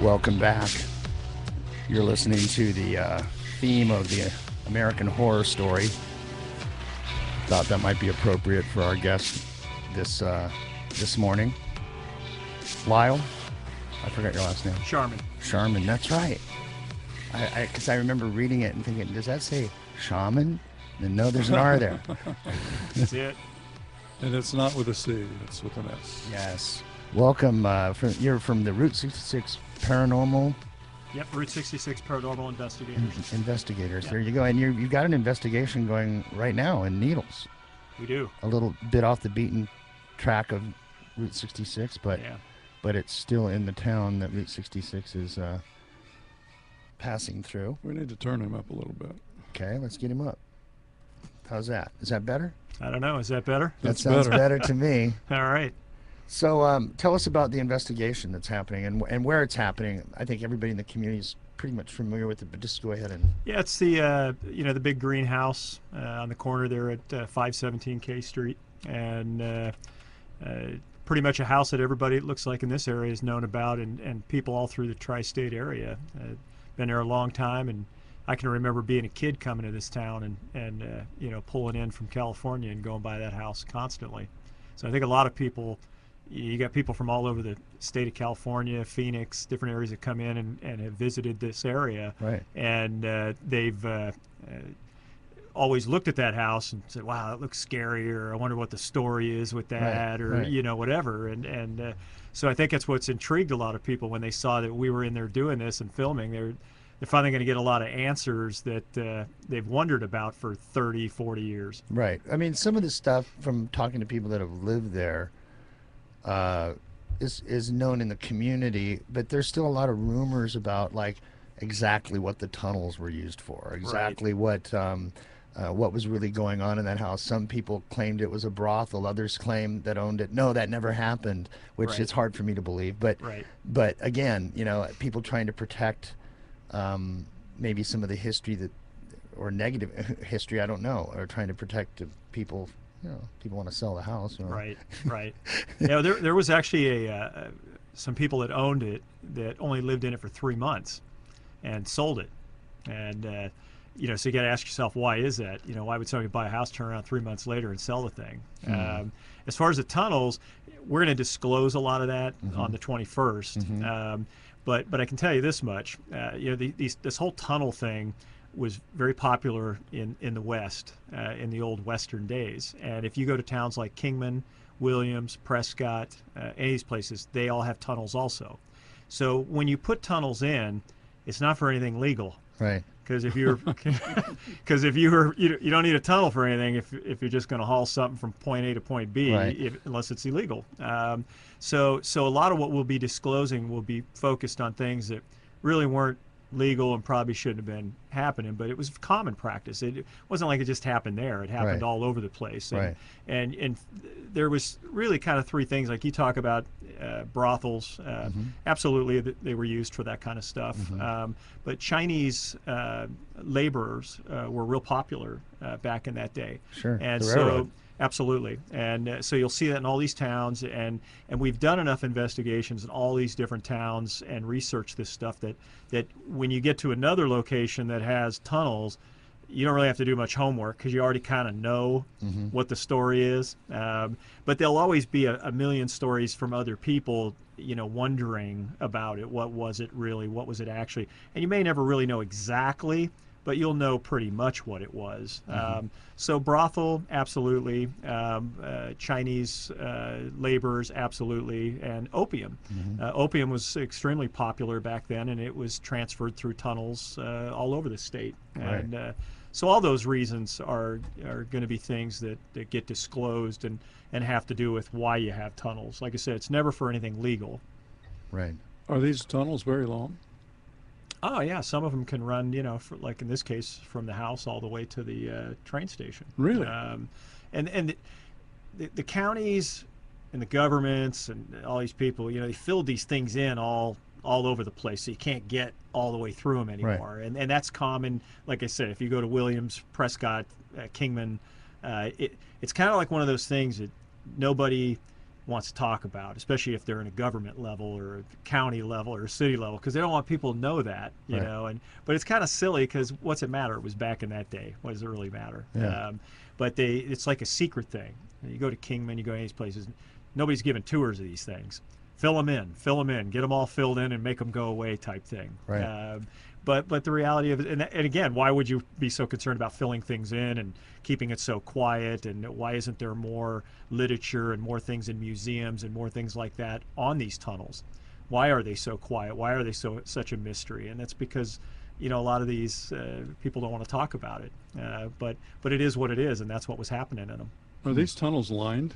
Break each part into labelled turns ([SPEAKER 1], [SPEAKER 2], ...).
[SPEAKER 1] Welcome back. You're listening to the theme of the American Horror Story. Thought that might be appropriate for our guest this morning. Lyle, I forgot your last name.
[SPEAKER 2] Charmin.
[SPEAKER 1] Charmin, that's right. Because I remember reading it and thinking, does that say shaman? And no, there's an R there.
[SPEAKER 2] That's it.
[SPEAKER 3] And it's not with a C, it's with an S.
[SPEAKER 1] Yes. Welcome. You're from the Route 66 Paranormal
[SPEAKER 2] Yep, Route 66 Paranormal Investigators.
[SPEAKER 1] Investigators.
[SPEAKER 2] Yep.
[SPEAKER 1] There you go. And you've got an investigation going right now in Needles.
[SPEAKER 2] We do.
[SPEAKER 1] A little bit off the beaten track of Route 66, but it's still in the town that Route 66 is passing through.
[SPEAKER 3] We need to turn him up a little bit.
[SPEAKER 1] Okay, let's get him up. How's that? Is that better?
[SPEAKER 2] I don't know. Is that better?
[SPEAKER 1] That sounds better to me.
[SPEAKER 2] All right.
[SPEAKER 1] So tell us about the investigation that's happening and where it's happening. I think everybody in the community is pretty much familiar with it, but just go ahead and...
[SPEAKER 2] Yeah, it's the the big greenhouse on the corner there at 517 K Street, and pretty much a house that everybody, it looks like in this area, has known about, and people all through the tri-state area. Been there a long time, and I can remember being a kid coming to this town and pulling in from California and going by that house constantly. So I think a lot of people... You got people from all over the state of California, Phoenix, different areas that come in and have visited this area.
[SPEAKER 1] Right.
[SPEAKER 2] And they've always looked at that house and said, wow, that looks scary, or I wonder what the story is with that, or whatever. And so I think that's what's intrigued a lot of people when they saw that we were in there doing this and filming. They're finally going to get a lot of answers that they've wondered about for 30, 40 years.
[SPEAKER 1] Right. I mean, some of the stuff from talking to people that have lived there is known in the community, but there's still a lot of rumors about like exactly what the tunnels were used for, exactly what was really going on in that house. Some people claimed it was a brothel, others claimed that owned it. No, that never happened, which is hard for me to believe. But again, people trying to protect maybe some of the history or negative history, I don't know, or trying to protect people. People want to sell the house.
[SPEAKER 2] Right. There was actually some people that owned it that only lived in it for 3 months and sold it. And, so you got to ask yourself, why is that? Why would somebody buy a house, turn around 3 months later and sell the thing? As far as the tunnels, we're going to disclose a lot of that on the 21st. But I can tell you this much, this whole tunnel thing was very popular in the West in the old Western days. And if you go to towns like Kingman, Williams, Prescott, any of these places, they all have tunnels also. So when you put tunnels in, it's not for anything legal.
[SPEAKER 1] Right.
[SPEAKER 2] Because if you don't need a tunnel for anything if you're just going to haul something from point A to point B, unless it's illegal. So a lot of what we'll be disclosing will be focused on things that really weren't legal and probably shouldn't have been happening, but it was common practice. It wasn't like it just happened there. It happened all over the place. And there was really kind of three things, like you talk about brothels. Absolutely, they were used for that kind of stuff. But Chinese laborers were real popular back in that day.
[SPEAKER 1] Sure.
[SPEAKER 2] And so absolutely. And so you'll see that in all these towns, and we've done enough investigations in all these different towns and researched this stuff that when you get to another location that has tunnels, you don't really have to do much homework because you already kind of know what the story is. But there'll always be a million stories from other people, wondering about it. What was it really? What was it actually? And you may never really know exactly, but you'll know pretty much what it was. So brothel, absolutely. Chinese laborers, absolutely. And opium. Opium was extremely popular back then, and it was transferred through tunnels all over the state. And so all those reasons are going to be things that get disclosed and have to do with why you have tunnels. Like I said, it's never for anything legal.
[SPEAKER 1] Right.
[SPEAKER 3] Are these tunnels very long?
[SPEAKER 2] Oh yeah, some of them can run, for, like in this case, from the house all the way to the train station.
[SPEAKER 3] Really?
[SPEAKER 2] And the counties and the governments and all these people, they filled these things in all over the place, so you can't get all the way through them anymore. And that's common. Like I said, if you go to Williams, Prescott, Kingman, it's kind of like one of those things that nobody wants to talk about, especially if they're in a government level or a county level or a city level, because they don't want people to know that, you
[SPEAKER 1] Right.
[SPEAKER 2] know. But it's kind of silly because what's it matter? It was back in that day. What does it really matter?
[SPEAKER 1] Yeah.
[SPEAKER 2] But it's like a secret thing. You go to Kingman, you go to these places, nobody's giving tours of these things. Fill them in, get them all filled in, and make them go away, type thing.
[SPEAKER 1] Right.
[SPEAKER 2] But the reality of it, and again, why would you be so concerned about filling things in and keeping it so quiet? And why isn't there more literature and more things in museums and more things like that on these tunnels? Why are they so quiet? Why are they such a mystery? And that's because, you know, a lot of these people don't want to talk about it. But it is what it is, and that's what was happening in them.
[SPEAKER 3] Are these tunnels lined?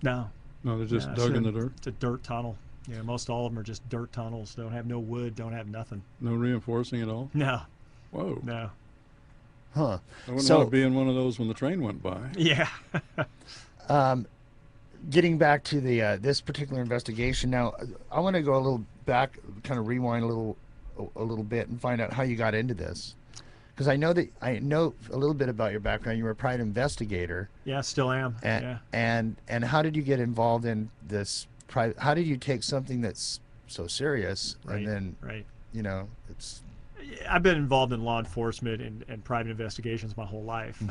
[SPEAKER 2] No,
[SPEAKER 3] No, they're just
[SPEAKER 2] no,
[SPEAKER 3] dug
[SPEAKER 2] it's
[SPEAKER 3] in
[SPEAKER 2] a-
[SPEAKER 3] the dirt.
[SPEAKER 2] It's a dirt tunnel. You know, most all of them are just dirt tunnels. Don't have no wood. Don't have nothing.
[SPEAKER 3] No reinforcing at all.
[SPEAKER 2] No,
[SPEAKER 3] Whoa!
[SPEAKER 2] no.
[SPEAKER 1] Huh.
[SPEAKER 3] I wouldn't
[SPEAKER 1] So-
[SPEAKER 3] want to be in one of those when the train went by.
[SPEAKER 2] Yeah.
[SPEAKER 1] Getting back to the this particular investigation now, I want to go a little back, kind of rewind a little bit, and find out how you got into this, because I know a little bit about your background. You were a private investigator,
[SPEAKER 2] Yeah, still am.
[SPEAKER 1] and
[SPEAKER 2] Yeah.
[SPEAKER 1] and how did you get involved in this private? How did you take something that's so serious
[SPEAKER 2] Right.
[SPEAKER 1] and then
[SPEAKER 2] Right.
[SPEAKER 1] it's
[SPEAKER 2] I've been involved in law enforcement and private investigations my whole life.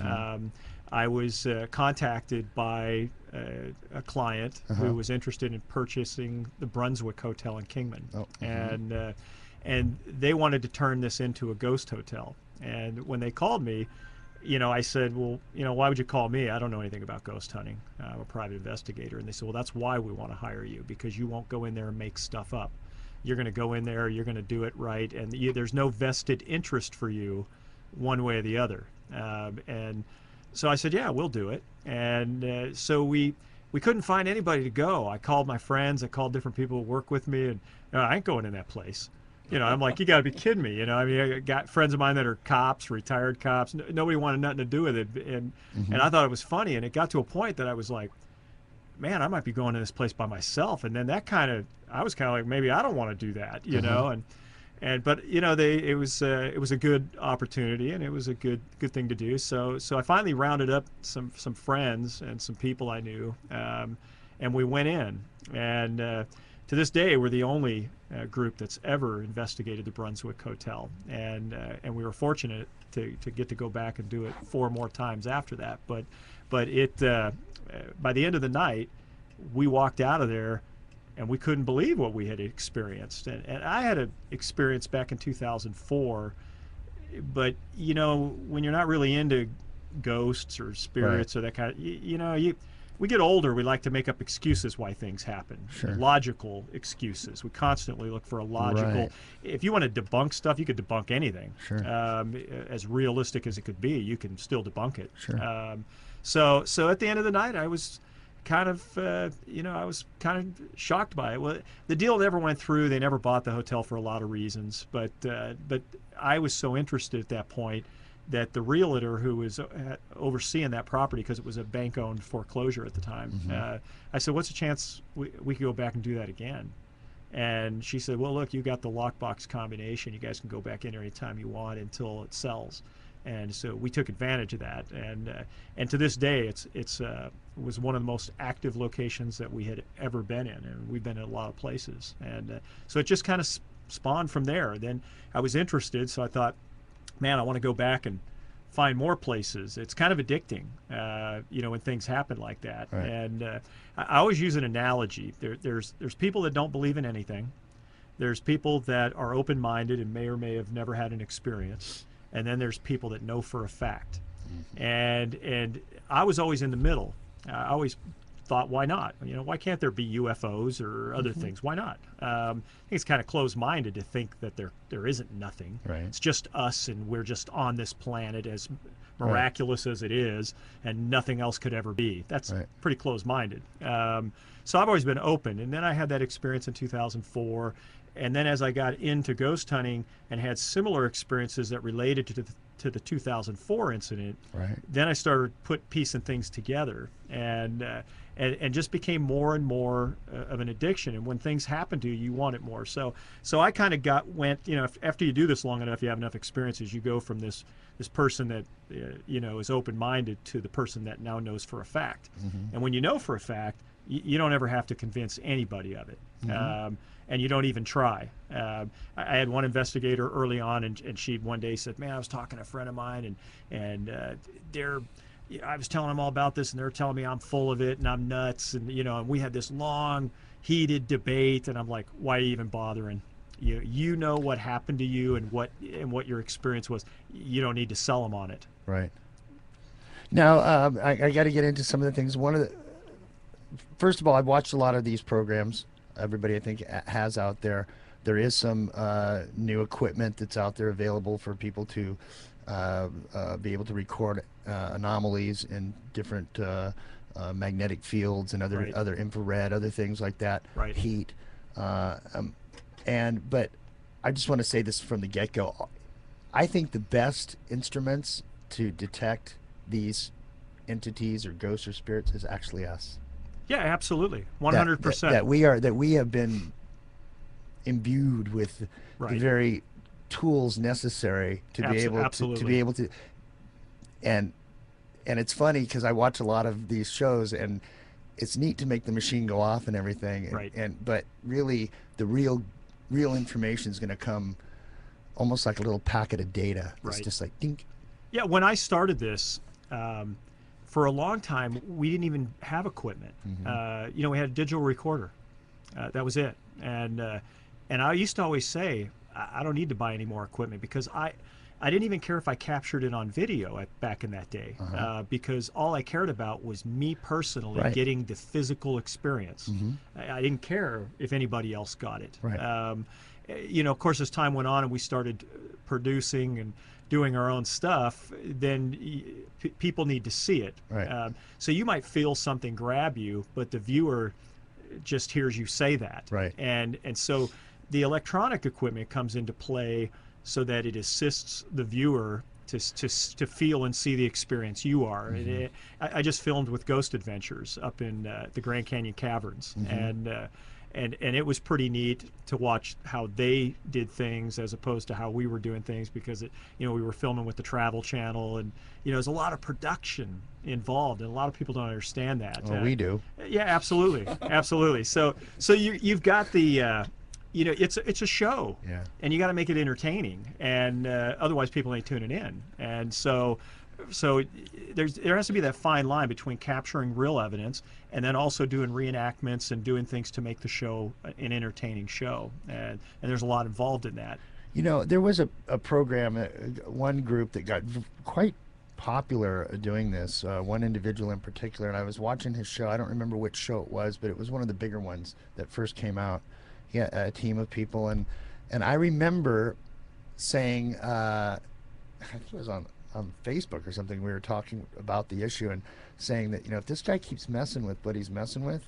[SPEAKER 2] I was contacted by a client who was interested in purchasing the Brunswick Hotel in Kingman,
[SPEAKER 1] Oh,
[SPEAKER 2] and they wanted to turn this into a ghost hotel. And when they called me, you know, I said, well, you know, why would you call me? I don't know anything about ghost hunting. I'm a private investigator. And they said, well, that's why we want to hire you, because you won't go in there and make stuff up. You're going to go in there, you're going to do it right, and there's no vested interest for you one way or the other. And so I said, yeah, we'll do it. And so we couldn't find anybody to go. I called my friends, I called different people who work with me, and I ain't going in that place. You know, I'm like, you got to be kidding me. You know, I mean, I got friends of mine that are cops, retired cops. Nobody wanted nothing to do with it, and I thought it was funny. And it got to a point that I was like, man, I might be going to this place by myself. And then I was kind of like, maybe I don't want to do that, you know. But you know, it was a good opportunity, and it was a good thing to do. So I finally rounded up some friends and some people I knew, and we went in. And to this day, we're the only group that's ever investigated the Brunswick Hotel, and we were fortunate to get to go back and do it 4 more times after that. But it by the end of the night, we walked out of there, and we couldn't believe what we had experienced. And I had an experience back in 2004, but you know, when you're not really into ghosts or spirits or that kind of, we get older, we like to make up excuses why things happen.
[SPEAKER 1] Sure.
[SPEAKER 2] Logical excuses. We constantly look for a logical.
[SPEAKER 1] Right.
[SPEAKER 2] If you want to debunk stuff, you could debunk anything.
[SPEAKER 1] Sure.
[SPEAKER 2] As realistic as it could be, you can still debunk it.
[SPEAKER 1] Sure.
[SPEAKER 2] So at the end of the night, I was kind of, I was kind of shocked by it. Well, the deal never went through. They never bought the hotel for a lot of reasons. But I was so interested at that point that the realtor who was overseeing that property, because it was a bank-owned foreclosure at the time, I said, what's the chance we could go back and do that again? And she said, well, look, you got the lockbox combination. You guys can go back in there anytime you want until it sells. And so we took advantage of that, and to this day, it was one of the most active locations that we had ever been in, and we've been in a lot of places, and so it just kind of spawned from there. Then I was interested, so I thought, man, I want to go back and find more places. It's kind of addicting, when things happen like that.
[SPEAKER 1] Right.
[SPEAKER 2] And I always use an analogy. There's people that don't believe in anything. There's people that are open-minded and may or may have never had an experience. And then there's people that know for a fact. And I was always in the middle. I always thought, why not? Why can't there be UFOs or other things? Why not? I think it's kind of closed-minded to think that there isn't nothing.
[SPEAKER 1] Right.
[SPEAKER 2] It's just us, and we're just on this planet, as miraculous as it is, and nothing else could ever be. That's
[SPEAKER 1] Right.
[SPEAKER 2] pretty closed-minded. So I've always been open. And then I had that experience in 2004. And then as I got into ghost hunting and had similar experiences that related to the 2004 incident,
[SPEAKER 1] Right.
[SPEAKER 2] then I started put piecing things together, and just became more and more of an addiction. And when things happen to you, you want it more. So I kind of went, after you do this long enough, you have enough experiences, you go from this person that is open-minded to the person that now knows for a fact. And when you know for a fact, you don't ever have to convince anybody of it. And you don't even try. I had one investigator early on, and she one day said, "Man, I was talking to a friend of mine, and I was telling them all about this, and they're telling me I'm full of it and I'm nuts, and and we had this long, heated debate, and I'm like, why are you even bothering? You know what happened to you and what your experience was. You don't need to sell them on it."
[SPEAKER 1] Right. Now, I got to get into some of the things. First of all, I've watched a lot of these programs. Everybody, I think, has out there. There is some new equipment that's out there available for people to be able to record anomalies in different magnetic fields and
[SPEAKER 2] Right.
[SPEAKER 1] other infrared, other things like that.
[SPEAKER 2] Right.
[SPEAKER 1] Heat, but I just want to say this from the get-go. I think the best instruments to detect these entities or ghosts or spirits is actually us.
[SPEAKER 2] Yeah, absolutely,
[SPEAKER 1] That
[SPEAKER 2] 100%.
[SPEAKER 1] that we have been imbued with the
[SPEAKER 2] Right.
[SPEAKER 1] very tools necessary to be able to
[SPEAKER 2] Absolutely.
[SPEAKER 1] be able to and it's funny because I watch a lot of these shows, and it's neat to make the machine go off and everything,
[SPEAKER 2] Right.
[SPEAKER 1] But really the real information is going to come almost like a little packet of data. It's
[SPEAKER 2] Right.
[SPEAKER 1] just like dink.
[SPEAKER 2] Yeah, when I started this, for a long time, we didn't even have equipment. We had a digital recorder. That was it. And I used to always say, I don't need to buy any more equipment, because I didn't even care if I captured it on video back in that day, because all I cared about was me personally
[SPEAKER 1] Right.
[SPEAKER 2] getting the physical experience. I didn't care if anybody else got it.
[SPEAKER 1] Right.
[SPEAKER 2] Of course, as time went on and we started producing and doing our own stuff, then people need to see it.
[SPEAKER 1] Right.
[SPEAKER 2] So you might feel something grab you, but the viewer just hears you say that.
[SPEAKER 1] Right.
[SPEAKER 2] And so the electronic equipment comes into play so that it assists the viewer to feel and see the experience you are. I just filmed with Ghost Adventures up in the Grand Canyon Caverns, and it was pretty neat to watch how they did things as opposed to how we were doing things, because we were filming with the Travel Channel, and there's a lot of production involved, and a lot of people don't understand that.
[SPEAKER 1] Well, we do.
[SPEAKER 2] Yeah, absolutely, absolutely. So you've got the it's a show,
[SPEAKER 1] Yeah.
[SPEAKER 2] and you got to make it entertaining, and otherwise people ain't tuning in. And so there has to be that fine line between capturing real evidence and then also doing reenactments and doing things to make the show an entertaining show. And there's a lot involved in that.
[SPEAKER 1] There was a program, one group that got quite popular doing this, one individual in particular, and I was watching his show. I don't remember which show it was, but it was one of the bigger ones that first came out. He had a team of people, and I remember saying, I think it was on Facebook or something, we were talking about the issue and saying that, if this guy keeps messing with what he's messing with,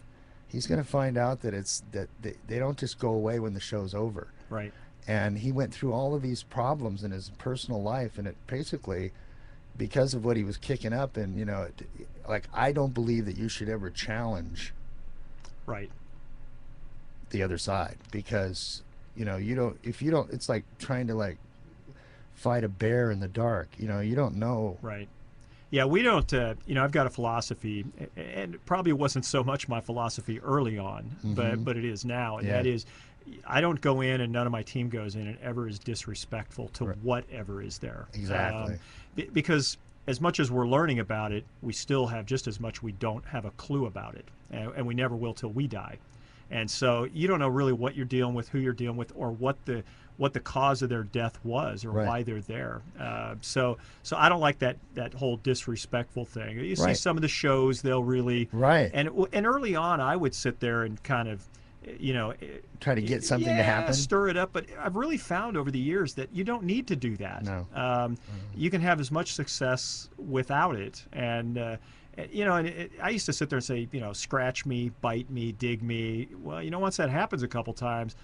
[SPEAKER 1] he's going to find out that they don't just go away when the show's over.
[SPEAKER 2] Right.
[SPEAKER 1] And he went through all of these problems in his personal life, and it basically, because of what he was kicking up, and I don't believe that you should ever challenge
[SPEAKER 2] Right.
[SPEAKER 1] the other side, because you don't, if you don't, it's like trying to fight a bear in the dark. You don't know.
[SPEAKER 2] Right. Yeah, we don't, I've got a philosophy, and it probably wasn't so much my philosophy early on, but it is now, and
[SPEAKER 1] Yeah.
[SPEAKER 2] that is, I don't go in, and none of my team goes in and ever is disrespectful to
[SPEAKER 1] Right.
[SPEAKER 2] whatever is there.
[SPEAKER 1] Exactly.
[SPEAKER 2] Because as much as we're learning about it, we still have just as much we don't have a clue about it, and we never will till we die. And so you don't know really what you're dealing with, who you're dealing with, or what the cause of their death was, or
[SPEAKER 1] Right.
[SPEAKER 2] why they're there. So I don't like that whole disrespectful thing. You see
[SPEAKER 1] Right.
[SPEAKER 2] some of the shows, they'll really
[SPEAKER 1] Right.
[SPEAKER 2] And early on, I would sit there and kind of,
[SPEAKER 1] Try to get something to happen.
[SPEAKER 2] stir it up. But I've really found over the years that you don't need to do that.
[SPEAKER 1] No.
[SPEAKER 2] You can have as much success without it. And I used to sit there and say, scratch me, bite me, dig me. Well, once that happens a couple times,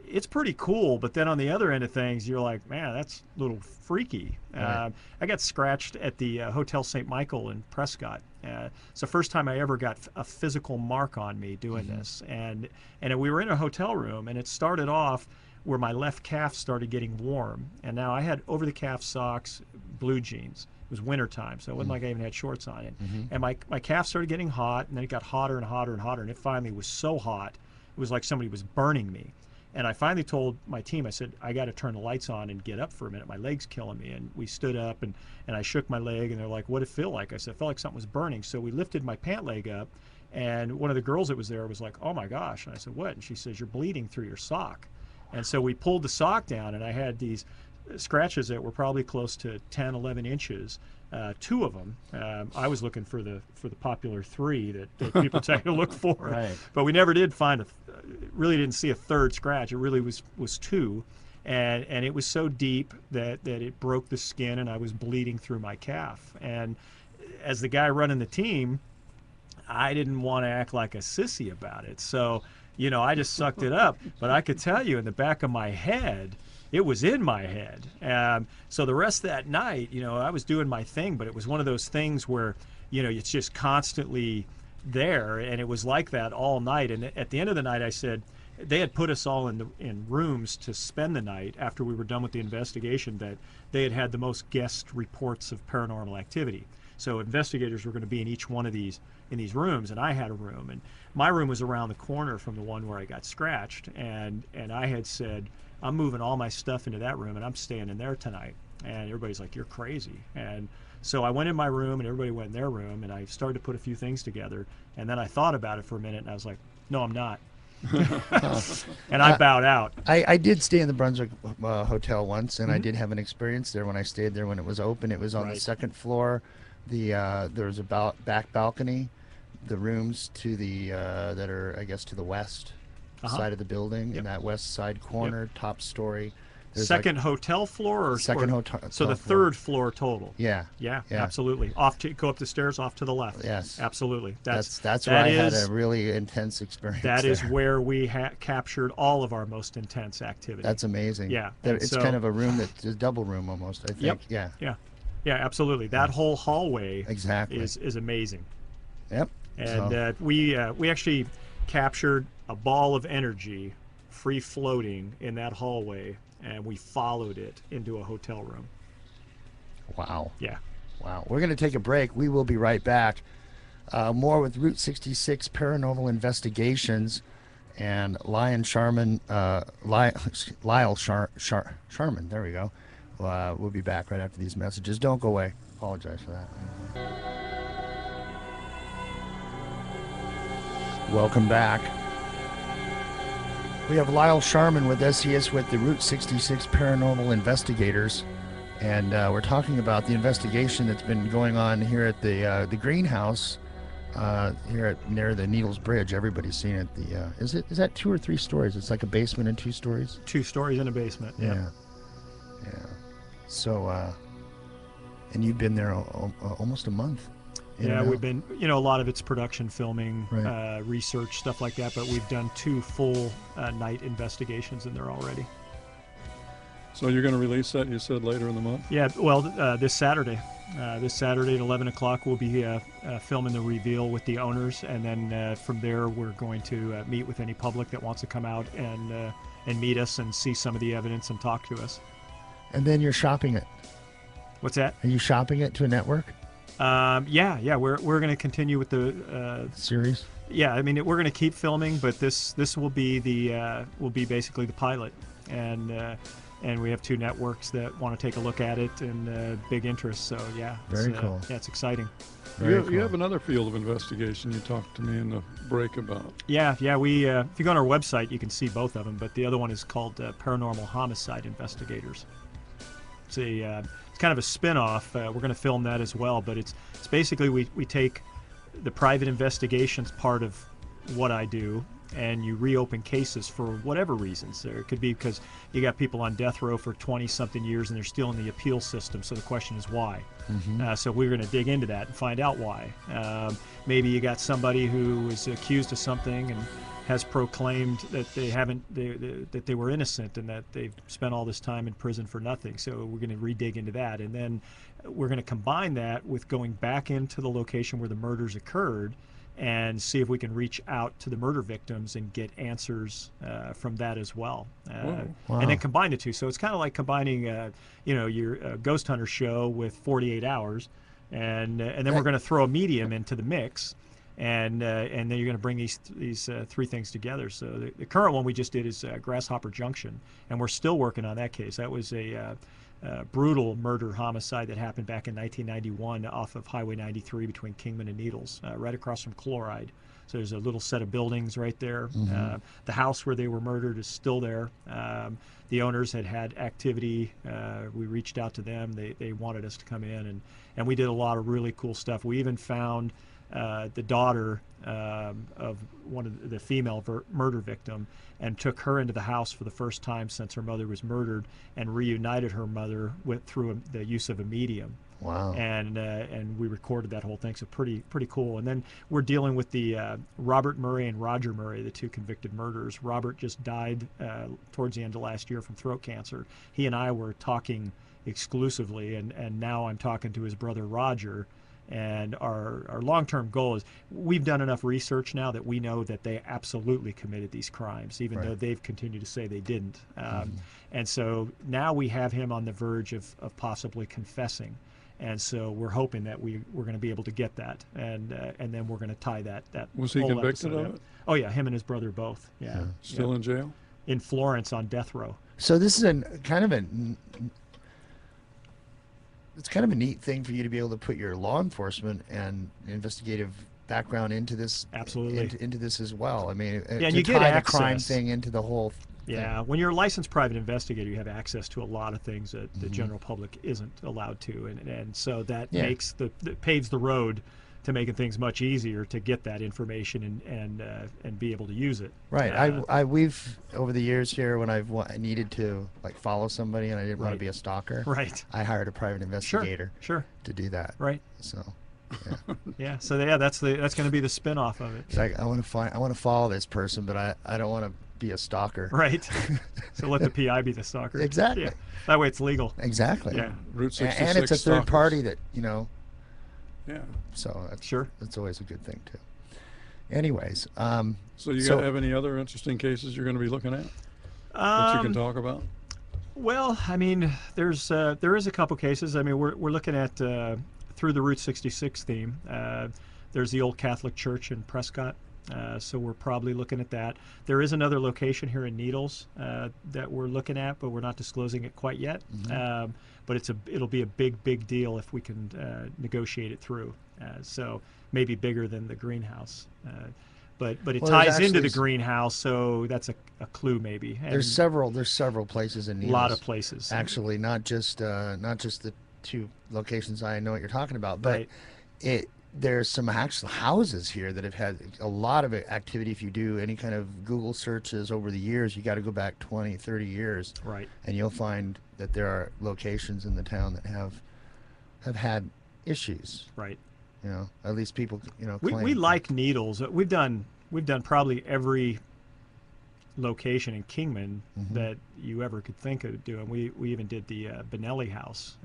[SPEAKER 2] it's pretty cool. But then on the other end of things, you're like, man, that's a little freaky.
[SPEAKER 1] Right.
[SPEAKER 2] I got scratched at the Hotel St. Michael in Prescott. It's the first time I ever got a physical mark on me doing this. And we were in a hotel room, and it started off where my left calf started getting warm. And now I had over-the-calf socks, blue jeans. It was winter time, so it wasn't like I even had shorts on.
[SPEAKER 1] Mm-hmm.
[SPEAKER 2] And my calf started getting hot, and then it got hotter and hotter and hotter, and it finally was so hot, it was like somebody was burning me. And I finally told my team, I said, I got to turn the lights on and get up for a minute. My leg's killing me. And we stood up, and I shook my leg, and they're like, what did it feel like? I said, it felt like something was burning. So we lifted my pant leg up, and one of the girls that was there was like, oh my gosh. And I said, what? And she says, you're bleeding through your sock. And so we pulled the sock down, and I had these scratches that were probably close to 10, 11 inches. Two of them. I was looking for the popular three that people tell you to look for,
[SPEAKER 1] Right.
[SPEAKER 2] but we never did find really didn't see a third scratch. It really was two, and it was so deep that it broke the skin, and I was bleeding through my calf. And as the guy running the team, I didn't want to act like a sissy about it, so I just sucked it up. But I could tell you, in the back of my head, it was in my head. So the rest of that night, I was doing my thing, but it was one of those things where, it's just constantly there, and it was like that all night. And at the end of the night, I said, they had put us all in rooms to spend the night after we were done with the investigation, that they had the most guest reports of paranormal activity. So investigators were going to be in each one of these rooms, and I had a room, and my room was around the corner from the one where I got scratched, and I had said, I'm moving all my stuff into that room, and I'm staying in there tonight. And everybody's like, you're crazy. And so I went in my room, and everybody went in their room, and I started to put a few things together. And then I thought about it for a minute, and I was like, no, I'm not. And I bowed out.
[SPEAKER 1] I did stay in the Brunswick Hotel once, and I did have an experience there when I stayed there when it was open. It was on the second floor. There was a back balcony. The rooms to the that are, I guess, to the west side of the building, in that west side corner, top story. There's
[SPEAKER 2] second hotel floor, or
[SPEAKER 1] second hotel.
[SPEAKER 2] So the
[SPEAKER 1] floor.
[SPEAKER 2] third floor total.
[SPEAKER 1] Yeah.
[SPEAKER 2] Yeah, absolutely. Go up the stairs, off to the left.
[SPEAKER 1] Yes,
[SPEAKER 2] absolutely.
[SPEAKER 1] That's where I had a really intense experience.
[SPEAKER 2] That is
[SPEAKER 1] there.
[SPEAKER 2] where we captured all of our most intense activity.
[SPEAKER 1] That's amazing.
[SPEAKER 2] Yeah,
[SPEAKER 1] it's kind of a room that's a double room almost, I think.
[SPEAKER 2] Yep. Yeah, absolutely. That whole hallway is amazing.
[SPEAKER 1] Yep.
[SPEAKER 2] And we actually captured a ball of energy free floating in that hallway, and we followed it into a hotel room.
[SPEAKER 1] Wow.
[SPEAKER 2] Yeah.
[SPEAKER 1] Wow. We're going to take a break. We will be right back. More with Route 66 Paranormal Investigations and Lyle Sharman. Sharman. There we go. We'll be back right after these messages. Don't go away. Apologize for that. Welcome back. We have Lyle Sharman with us. He is with the Route 66 Paranormal Investigators, and we're talking about the investigation that's been going on here at the greenhouse here near the Needles Bridge. Everybody's seen it. Is that 2 or 3 stories? It's like a basement and 2 stories.
[SPEAKER 2] 2 stories in a basement.
[SPEAKER 1] Yeah. So, and you've been there almost a month.
[SPEAKER 2] Yeah, we've been, a lot of it's production, filming,
[SPEAKER 1] right.
[SPEAKER 2] Research, stuff like that, but we've done 2 full night investigations in there already.
[SPEAKER 3] So you're going to release that, you said, later in the month?
[SPEAKER 2] Yeah, well, this Saturday. This Saturday at 11 o'clock, we'll be filming the reveal with the owners, and then from there we're going to meet with any public that wants to come out and meet us and see some of the evidence and talk to us.
[SPEAKER 1] And then you're shopping it.
[SPEAKER 2] What's that?
[SPEAKER 1] Are you shopping it to a network?
[SPEAKER 2] Yeah, we're going to continue with the
[SPEAKER 1] series.
[SPEAKER 2] Yeah, I mean we're going to keep filming, but this will be basically the pilot, and we have 2 networks that want to take a look at it, and big interest. So yeah,
[SPEAKER 1] very cool.
[SPEAKER 2] Yeah, it's exciting.
[SPEAKER 3] You have another field of investigation you talked to me in the break about.
[SPEAKER 2] Yeah. We if you go on our website, you can see both of them. But the other one is called Paranormal Homicide Investigators. It's kind of a spin-off. We're going to film that as well, but it's basically we take the private investigations part of what I do, and you reopen cases for whatever reasons. There it could be because you got people on death row for 20-something years and they're still in the appeal system. So the question is why. So we're going to dig into that and find out why. Maybe you got somebody who is accused of something and has proclaimed that that they were innocent and that they've spent all this time in prison for nothing. So we're going to redig into that, and then we're going to combine that with going back into the location where the murders occurred and see if we can reach out to the murder victims and get answers from that as well.
[SPEAKER 1] Wow.
[SPEAKER 2] And then combine the two. So it's kind of like combining, your ghost hunter show with 48 hours, and then we're going to throw a medium into the mix, and then you're going to bring these three things together. So the current one we just did is Grasshopper Junction, and we're still working on that case. That was a brutal murder homicide that happened back in 1991 off of Highway 93 between Kingman and Needles, right across from Chloride. So there's a little set of buildings right there. The house where they were murdered is still there. The owners had activity. We reached out to them. They wanted us to come in, and we did a lot of really cool stuff. We even found the daughter of one of the female murder victim, and took her into the house for the first time since her mother was murdered, and reunited her mother through the use of a medium.
[SPEAKER 1] Wow.
[SPEAKER 2] And we recorded that whole thing, so pretty cool. And then we're dealing with the Robert Murray and Roger Murray, the two convicted murderers. Robert just died towards the end of last year from throat cancer. He and I were talking exclusively, and now I'm talking to his brother Roger. And our long-term goal is, we've done enough research now that we know that they absolutely committed these crimes, even though they've continued to say they didn't. And so now we have him on the verge of possibly confessing. And so we're hoping that we're going to be able to get that, and then we're going to tie that.
[SPEAKER 3] Was he
[SPEAKER 2] whole
[SPEAKER 3] convicted
[SPEAKER 2] episode
[SPEAKER 3] of
[SPEAKER 2] up.
[SPEAKER 3] it?
[SPEAKER 2] Oh yeah, him and his brother both. Yeah.
[SPEAKER 3] Still in jail?
[SPEAKER 2] In Florence on death row.
[SPEAKER 1] So this is it's kind of a neat thing for you to be able to put your law enforcement and investigative background into this.
[SPEAKER 2] Absolutely.
[SPEAKER 1] Into this as well. I mean,
[SPEAKER 2] Yeah,
[SPEAKER 1] to
[SPEAKER 2] and you get
[SPEAKER 1] tie the
[SPEAKER 2] access.
[SPEAKER 1] crime thing into the whole thing.
[SPEAKER 2] Yeah, when you're a licensed private investigator, you have access to a lot of things that the general public isn't allowed to, and so that makes that paves the road to making things much easier to get that information and be able to use it.
[SPEAKER 1] Right. We've over the years here, when I needed to like follow somebody and I didn't want to be a stalker.
[SPEAKER 2] Right.
[SPEAKER 1] I hired a private investigator.
[SPEAKER 2] Sure.
[SPEAKER 1] To do that.
[SPEAKER 2] Right.
[SPEAKER 1] So.
[SPEAKER 2] Yeah. Yeah. So that's going to be the spin-off of it.
[SPEAKER 1] It's like I want to follow this person, but I don't want to be a stalker.
[SPEAKER 2] Right. So let the PI be the stalker.
[SPEAKER 1] Exactly.
[SPEAKER 2] Yeah. That way it's legal.
[SPEAKER 1] Exactly.
[SPEAKER 2] Yeah.
[SPEAKER 3] Route 66
[SPEAKER 1] And it's a third
[SPEAKER 3] stalkers.
[SPEAKER 1] party that
[SPEAKER 3] Yeah.
[SPEAKER 1] So that's always a good thing too. Anyways,
[SPEAKER 3] So you have any other interesting cases you're going to be looking at that you can talk about?
[SPEAKER 2] Well, I mean, there is a couple cases. I mean, we're looking at through the Route 66 theme. There's the old Catholic Church in Prescott, so we're probably looking at that. There is another location here in Needles that we're looking at, but we're not disclosing it quite yet. But it'll be a big deal if we can negotiate it through. So maybe bigger than the greenhouse. But it ties into the greenhouse, so that's a clue maybe. And
[SPEAKER 1] there's several places in Needles.
[SPEAKER 2] A lot of places.
[SPEAKER 1] Actually, not just the two locations I know what you're talking about, but there's some actual houses here that have had a lot of activity. If you do any kind of Google searches over the years, you got to go back 20, 30 years.
[SPEAKER 2] Right.
[SPEAKER 1] And you'll find that there are locations in the town that have had issues.
[SPEAKER 2] Right.
[SPEAKER 1] At least people,
[SPEAKER 2] We
[SPEAKER 1] claim.
[SPEAKER 2] like Needles. We've done probably every location in Kingman that you ever could think of doing. We even did the Benelli house,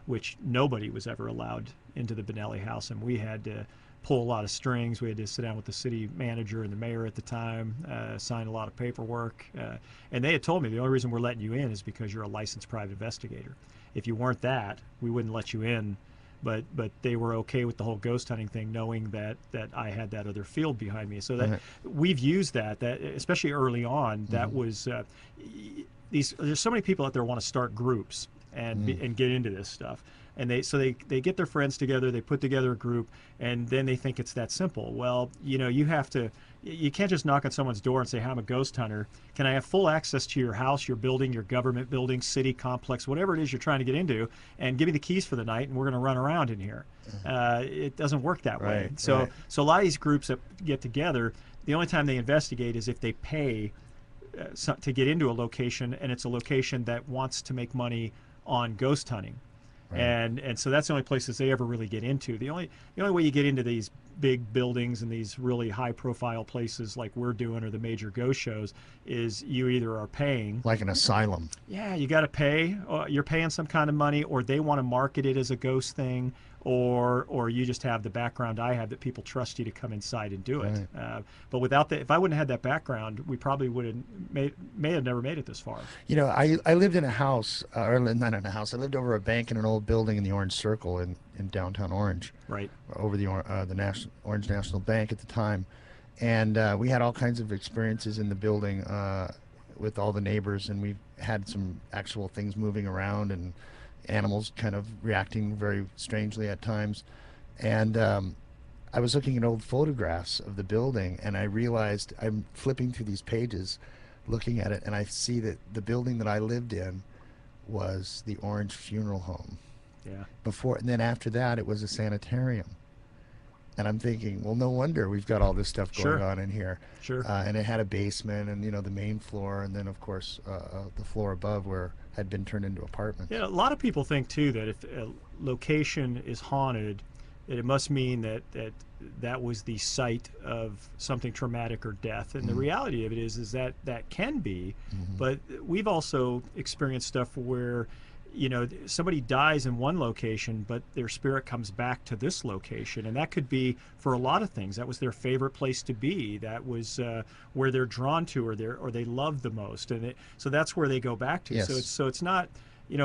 [SPEAKER 2] which nobody was ever allowed into the Benelli house, and we had to pull a lot of strings. We had to sit down with the city manager and the mayor at the time, sign a lot of paperwork, and they had told me the only reason we're letting you in is because you're a licensed private investigator. If you weren't that, we wouldn't let you in. But they were okay with the whole ghost hunting thing, knowing that I had that other field behind me. So that we've used that especially early on. That was there's so many people out there want to start groups and get into this stuff. And they get their friends together, they put together a group, and then they think it's that simple. Well, you can't just knock on someone's door and say, "Hi, I'm a ghost hunter. Can I have full access to your house, your building, your government building, city complex, whatever it is you're trying to get into, and give me the keys for the night, and we're going to run around in here." It doesn't work that way. So a lot of these groups that get together, the only time they investigate is if they pay to get into a location, and it's a location that wants to make money on ghost hunting. Right. And so that's the only places they ever really get into. The only way you get into these big buildings and these really high profile places like we're doing, or the major ghost shows, is you either are paying,
[SPEAKER 1] like an asylum.
[SPEAKER 2] yeah, you got to pay, you're paying some kind of money, or they want to market it as a ghost thing, or you just have the background I have that people trust you to come inside and do it.
[SPEAKER 1] Right.
[SPEAKER 2] But without that, if I wouldn't have had that background, we probably would have may have never made it this far.
[SPEAKER 1] You know, I lived in a house, or not in a house. I lived over a bank in an old building in the Orange Circle in downtown Orange.
[SPEAKER 2] Right.
[SPEAKER 1] Over the Orange National Bank at the time, and we had all kinds of experiences in the building with all the neighbors, and we had some actual things moving around and animals kind of reacting very strangely at times. And I was looking at old photographs of the building, and I realized, I'm flipping through these pages looking at it, and I see that the building that I lived in was the Orange Funeral Home.
[SPEAKER 2] Yeah.
[SPEAKER 1] Before, and then after that, it was a sanitarium. And I'm thinking, well, no wonder we've got all this stuff going on in here.
[SPEAKER 2] Sure.
[SPEAKER 1] And it had a basement, and the main floor, and then of course the floor above where had been turned into apartments.
[SPEAKER 2] Yeah, a lot of people think too that if a location is haunted, that it must mean that was the site of something traumatic or death. And the reality of it is that can be, but we've also experienced stuff where somebody dies in one location, but their spirit comes back to this location, and that could be for a lot of things. That was their favorite place to be. That was where they're drawn to, or they love the most, and so that's where they go back to.
[SPEAKER 1] Yes.
[SPEAKER 2] So it's not.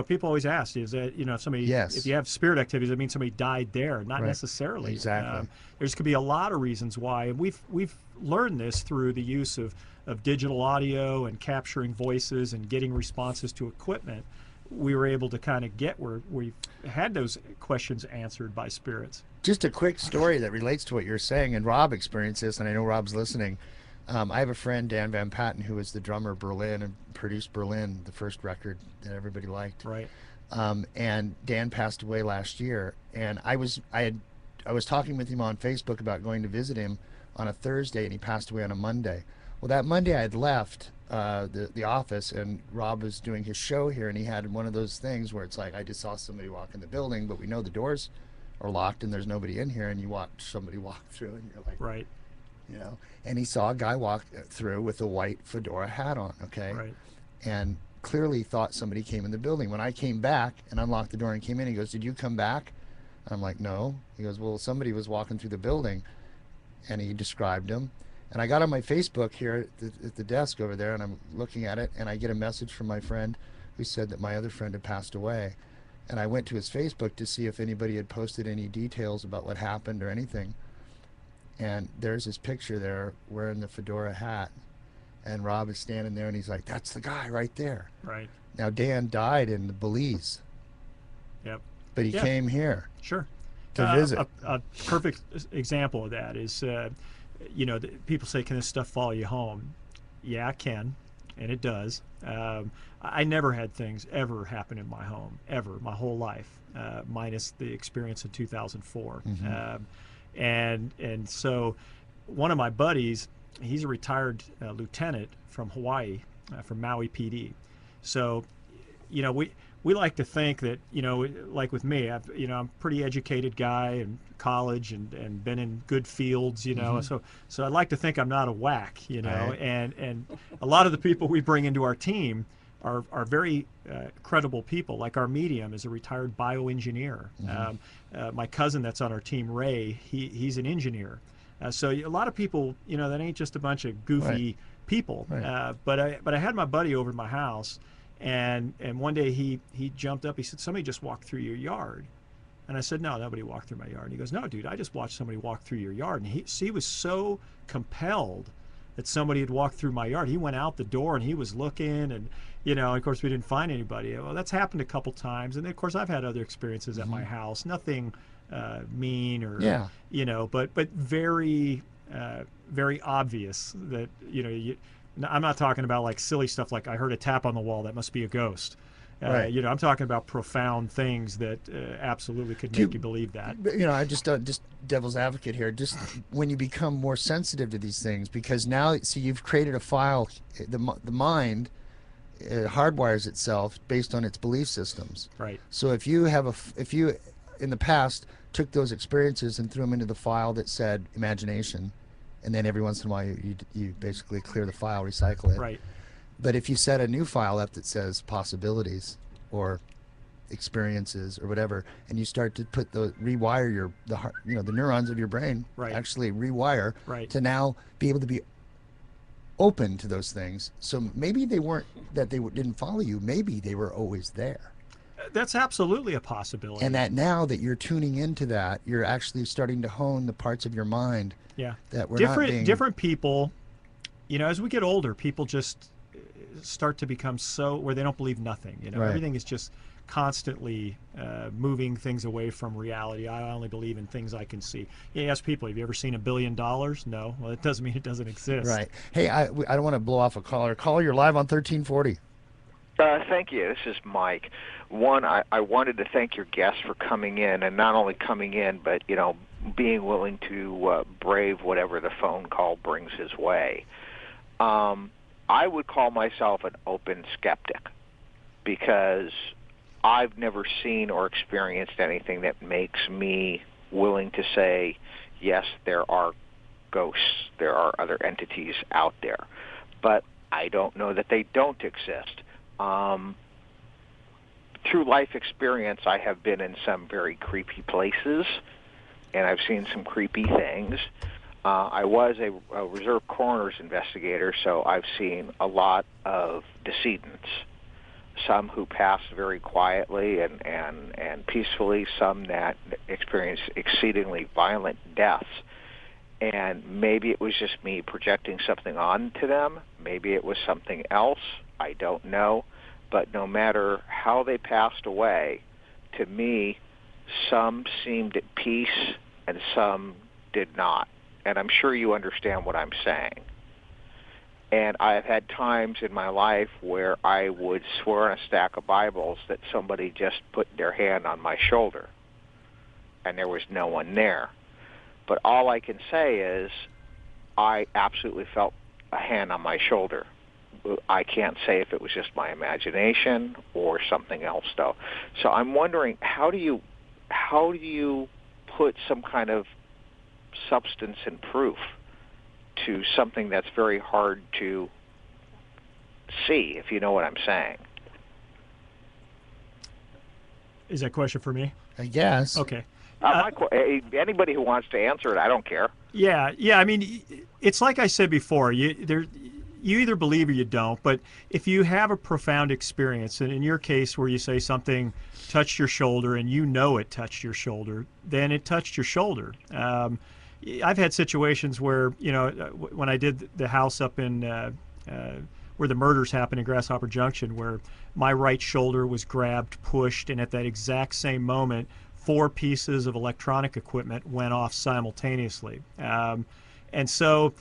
[SPEAKER 2] People always ask, is that if somebody,
[SPEAKER 1] Yes.
[SPEAKER 2] if you have spirit activities, that means somebody died there. Not
[SPEAKER 1] Right.
[SPEAKER 2] necessarily.
[SPEAKER 1] Exactly.
[SPEAKER 2] There's could be a lot of reasons why, and we've learned this through the use of digital audio and capturing voices and getting responses to equipment. We were able to kind of get where we had those questions answered by spirits.
[SPEAKER 1] Just a quick story that relates to what you're saying, and Rob experienced this, and I know Rob's listening. I have a friend, Dan Van Patten, who was the drummer of Berlin and produced Berlin, the first record that everybody liked.
[SPEAKER 2] Right.
[SPEAKER 1] And Dan passed away last year, and I was talking with him on Facebook about going to visit him on a Thursday, and he passed away on a Monday. Well, that Monday I had left the office, and Rob was doing his show here, and he had one of those things where it's like, I just saw somebody walk in the building, but we know the doors are locked and there's nobody in here, and you watch somebody walk through, and you're like,
[SPEAKER 2] Right.
[SPEAKER 1] And he saw a guy walk through with a white fedora hat on, okay?
[SPEAKER 2] Right.
[SPEAKER 1] And clearly thought somebody came in the building. When I came back and unlocked the door and came in, he goes, did you come back? And I'm like, no. He goes, well, somebody was walking through the building, and he described him. And I got on my Facebook here at the desk over there, and I'm looking at it, and I get a message from my friend who said that my other friend had passed away. And I went to his Facebook to see if anybody had posted any details about what happened or anything. And there's his picture there wearing the fedora hat. And Rob is standing there, and he's like, that's the guy right there.
[SPEAKER 2] Right.
[SPEAKER 1] Now, Dan died in Belize,
[SPEAKER 2] Yep.
[SPEAKER 1] but he came here
[SPEAKER 2] Sure.
[SPEAKER 1] to visit.
[SPEAKER 2] A perfect example of that is, people say, can this stuff follow you home? Yeah, it can, and it does. I never had things ever happen in my home, ever, my whole life, minus the experience in 2004. And so one of my buddies, he's a retired lieutenant from Hawaii, from Maui PD. So, we like to think that, like with me, I'm a pretty educated guy in college and been in good fields, so I'd like to think I'm not a whack,
[SPEAKER 1] Right.
[SPEAKER 2] and a lot of the people we bring into our team are very credible people. Like our medium is a retired bioengineer. My cousin that's on our team, Ray, he's an engineer. So a lot of people, that ain't just a bunch of goofy people.
[SPEAKER 1] Right.
[SPEAKER 2] But I had my buddy over at my house, and one day he jumped up. He said, somebody just walked through your yard. And I said, no, nobody walked through my yard. And he goes, no, dude, I just watched somebody walk through your yard. And he was so compelled that somebody had walked through my yard. He went out the door and he was looking, and of course we didn't find anybody. Well, that's happened a couple times, and of course I've had other experiences at my house. Nothing mean or but very very obvious that I'm not talking about like silly stuff like I heard a tap on the wall, that must be a ghost.
[SPEAKER 1] Right.
[SPEAKER 2] I'm talking about profound things that absolutely could make you believe that.
[SPEAKER 1] I just devil's advocate here. Just when you become more sensitive to these things, because now, see, you've created a file. The mind hardwires itself based on its belief systems.
[SPEAKER 2] Right.
[SPEAKER 1] So if you in the past took those experiences and threw them into the file that said imagination, and then every once in a while you basically clear the file, recycle it.
[SPEAKER 2] Right.
[SPEAKER 1] But if you set a new file up that says possibilities or experiences or whatever, and you start to put rewire the neurons of your brain,
[SPEAKER 2] right.
[SPEAKER 1] actually rewire
[SPEAKER 2] right.
[SPEAKER 1] to now be able to be open to those things. So maybe they weren't that they didn't follow you. Maybe they were always there.
[SPEAKER 2] That's absolutely a possibility.
[SPEAKER 1] And that now that you're tuning into that, you're actually starting to hone the parts of your mind.
[SPEAKER 2] Yeah.
[SPEAKER 1] That we're
[SPEAKER 2] different people. As we get older, people just start to become so where they don't believe nothing.
[SPEAKER 1] Right.
[SPEAKER 2] Everything is just constantly moving things away from reality. I only believe in things I can see. You ask people, have you ever seen $1 billion? No. Well, it doesn't mean it doesn't exist.
[SPEAKER 1] Right. Hey, I don't want to blow off a caller. Caller, you're live on 1340.
[SPEAKER 4] Thank you. This is Mike. One, I wanted to thank your guest for coming in, and not only coming in, but being willing to brave whatever the phone call brings his way. I would call myself an open skeptic because I've never seen or experienced anything that makes me willing to say, yes, there are ghosts, there are other entities out there. But I don't know that they don't exist. Through life experience, I have been in some very creepy places, and I've seen some creepy things. I was a reserve coroner's investigator, so I've seen a lot of decedents, some who passed very quietly and peacefully, some that experienced exceedingly violent deaths. And maybe it was just me projecting something onto them. Maybe it was something else. I don't know. But no matter how they passed away, to me, some seemed at peace and some did not. And I'm sure you understand what I'm saying. And I have had times in my life where I would swear on a stack of Bibles that somebody just put their hand on my shoulder, and there was no one there. But all I can say is I absolutely felt a hand on my shoulder. I can't say if it was just my imagination or something else, though. So I'm wondering, how do you put some kind of substance and proof to something that's very hard to see, if you know what I'm saying?
[SPEAKER 2] Is that a question for me?
[SPEAKER 1] I guess.
[SPEAKER 2] Okay.
[SPEAKER 4] Anybody who wants to answer it, I don't care.
[SPEAKER 2] Yeah. I mean, it's like I said before. You either believe or you don't. But if you have a profound experience, and in your case where you say something touched your shoulder and it touched your shoulder, then it touched your shoulder. I've had situations where, when I did the house up in where the murders happened in Grasshopper Junction, where my right shoulder was grabbed, pushed, and at that exact same moment, 4 pieces of electronic equipment went off simultaneously. And so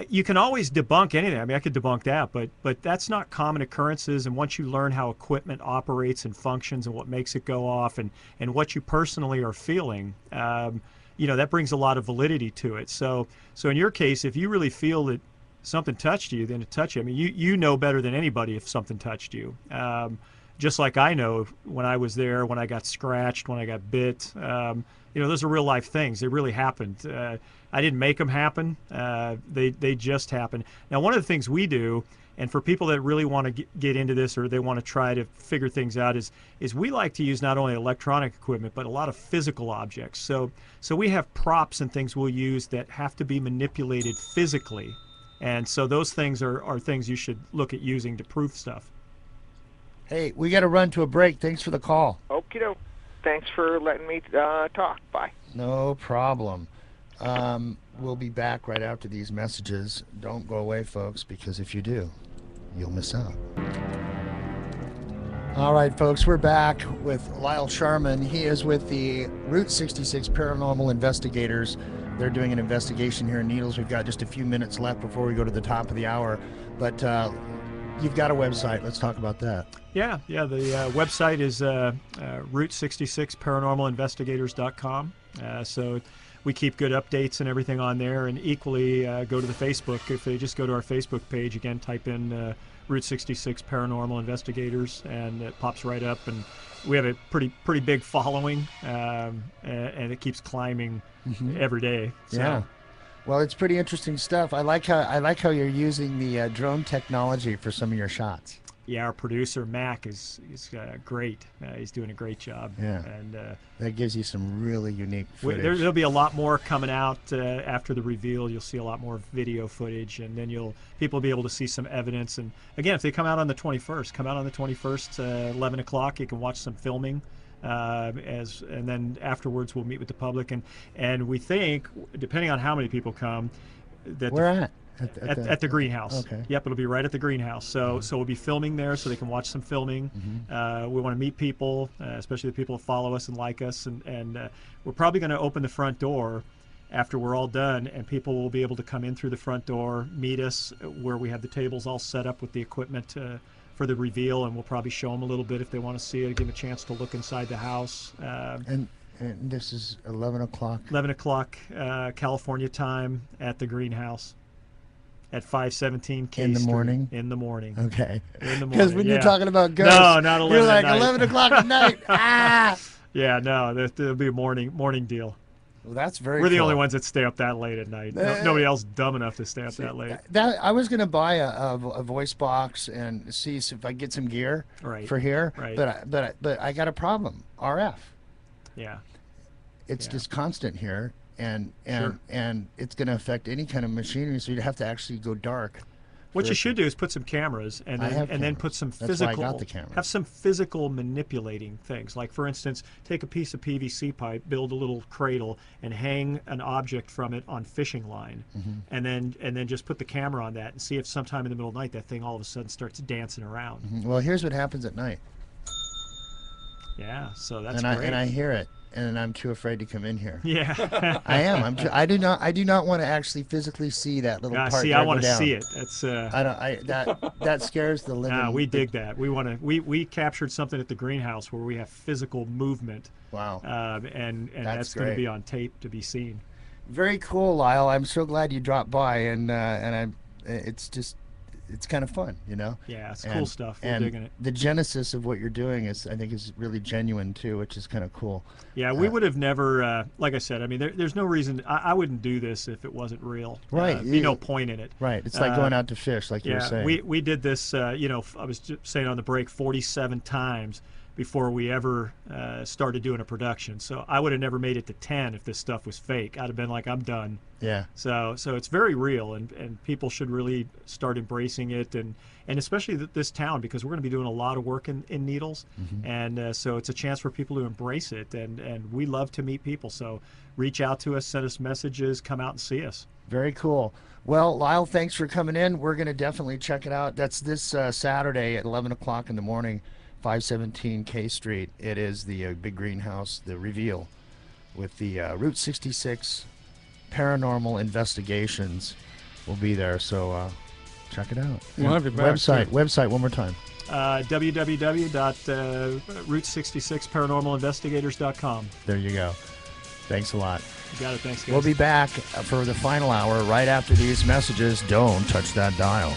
[SPEAKER 2] you can always debunk anything. I mean, I could debunk that, but that's not common occurrences. And once you learn how equipment operates and functions and what makes it go off and what you personally are feeling, that brings a lot of validity to it. So in your case, if you really feel that something touched you, then it touched you. I mean, you know better than anybody if something touched you. Just like I know when I was there, when I got scratched, when I got bit. Those are real life things. They really happened. I didn't make them happen. They just happened. Now, one of the things we do, and for people that really want to get into this or they want to try to figure things out, is we like to use not only electronic equipment but a lot of physical objects. So we have props and things we'll use that have to be manipulated physically, and so those things are things you should look at using to prove stuff.
[SPEAKER 1] Hey, we got to run to a break. Thanks for the call.
[SPEAKER 4] Okie doke. Thanks for letting me talk. Bye.
[SPEAKER 1] No problem. We'll be back right after these messages. Don't go away, folks, because if you do, you'll miss out. All right, folks, we're back with Lyle Sharman. He is with the Route 66 Paranormal Investigators. They're doing an investigation here in Needles. We've got just a few minutes left before we go to the top of the hour. But you've got a website. Let's talk about that.
[SPEAKER 2] Yeah. The website is Route66paranormalinvestigators.com. So we keep good updates and everything on there. And equally, go to the Facebook. If they just go to our Facebook page, again, type in Route 66 Paranormal Investigators, and it pops right up. And we have a pretty big following, and it keeps climbing every day. So.
[SPEAKER 1] Yeah. Well, it's pretty interesting stuff. I like how you're using the drone technology for some of your shots.
[SPEAKER 2] Yeah, our producer Mac is great. He's doing a great job.
[SPEAKER 1] Yeah,
[SPEAKER 2] and
[SPEAKER 1] that gives you some really unique footage.
[SPEAKER 2] There'll be a lot more coming out after the reveal. You'll see a lot more video footage, and then people will be able to see some evidence. And again, if they come out on the 21st, 11 o'clock. You can watch some filming. And then afterwards we'll meet with the public, and we think, depending on how many people come, that
[SPEAKER 1] where
[SPEAKER 2] at the greenhouse.
[SPEAKER 1] Okay.
[SPEAKER 2] Yep, it'll be right at the greenhouse. So we'll be filming there, so they can watch some filming. We want to meet people, especially the people who follow us and like us, and we're probably going to open the front door after we're all done, and people will be able to come in through the front door, meet us where we have the tables all set up with the equipment for the reveal, and we'll probably show them a little bit if they want to see it, give them a chance to look inside the house.
[SPEAKER 1] And this is 11 o'clock?
[SPEAKER 2] 11 o'clock California time at the greenhouse at 517 K
[SPEAKER 1] in the
[SPEAKER 2] Street.
[SPEAKER 1] morning?
[SPEAKER 2] In the morning.
[SPEAKER 1] Okay.
[SPEAKER 2] In the morning.
[SPEAKER 1] Because when you're talking about ghosts,
[SPEAKER 2] no, not 11
[SPEAKER 1] you're like,
[SPEAKER 2] at night.
[SPEAKER 1] 11 o'clock at night. Ah!
[SPEAKER 2] Yeah, no, there'll be a morning deal.
[SPEAKER 1] Well, that's very
[SPEAKER 2] We're the
[SPEAKER 1] cool.
[SPEAKER 2] only ones that stay up that late at night. Nobody else dumb enough to stay up that late.
[SPEAKER 1] I was going to buy a voice box and see if I get some gear for here.
[SPEAKER 2] Right.
[SPEAKER 1] But I got a problem. RF.
[SPEAKER 2] Yeah.
[SPEAKER 1] It's just constant here, and
[SPEAKER 2] Sure.
[SPEAKER 1] it's going to affect any kind of machinery. So you'd have to actually go dark.
[SPEAKER 2] What you should do is put some cameras, and then put some
[SPEAKER 1] That's
[SPEAKER 2] physical.
[SPEAKER 1] why I got the camera.
[SPEAKER 2] Have some physical manipulating things. Like, for instance, take a piece of PVC pipe, build a little cradle, and hang an object from it on fishing line, and then just put the camera on that and see if sometime in the middle of the night that thing all of a sudden starts dancing around.
[SPEAKER 1] Well, here's what happens at night.
[SPEAKER 2] Yeah, so that's
[SPEAKER 1] great.
[SPEAKER 2] great.
[SPEAKER 1] And I hear it, and I'm too afraid to come in here.
[SPEAKER 2] Yeah.
[SPEAKER 1] I am. I do not want to actually physically see that little part.
[SPEAKER 2] See, I want to see it. That's.
[SPEAKER 1] That scares the living.
[SPEAKER 2] Nah, we dig that. We captured something at the greenhouse where we have physical movement.
[SPEAKER 1] Wow.
[SPEAKER 2] And that's going to be on tape to be seen.
[SPEAKER 1] Very cool, Lyle. I'm so glad you dropped by, and it's kind of fun, you know.
[SPEAKER 2] Yeah, it's cool stuff. We're digging it.
[SPEAKER 1] The genesis of what you're doing is really genuine too, which is kind of cool.
[SPEAKER 2] Yeah, we would have never, like I said, I mean, there's no reason I wouldn't do this if it wasn't real.
[SPEAKER 1] Right.
[SPEAKER 2] Be no point in it.
[SPEAKER 1] Right. It's like going out to fish, like you were saying.
[SPEAKER 2] We did this. I was just saying on the break 47 times before we ever started doing a production. So I would have never made it to 10 if this stuff was fake. I'd have been like, I'm done.
[SPEAKER 1] Yeah.
[SPEAKER 2] So it's very real, and people should really start embracing it, and especially this town, because we're going to be doing a lot of work in Needles, and so it's a chance for people to embrace it, and we love to meet people. So reach out to us, send us messages, come out and see us.
[SPEAKER 1] Very cool. Well, Lyle, thanks for coming in. We're going to definitely check it out. That's this Saturday at 11 o'clock in the morning. 517 K Street. It is the big greenhouse, the reveal, with the Route 66 Paranormal Investigations will be there. So check it out.
[SPEAKER 3] We'll have it back
[SPEAKER 1] Website one more time.
[SPEAKER 2] www.route66paranormalinvestigators.com.
[SPEAKER 1] There you go. Thanks a lot.
[SPEAKER 2] You got it. Thanks, guys.
[SPEAKER 1] We'll be back for the final hour right after these messages. Don't touch that dial.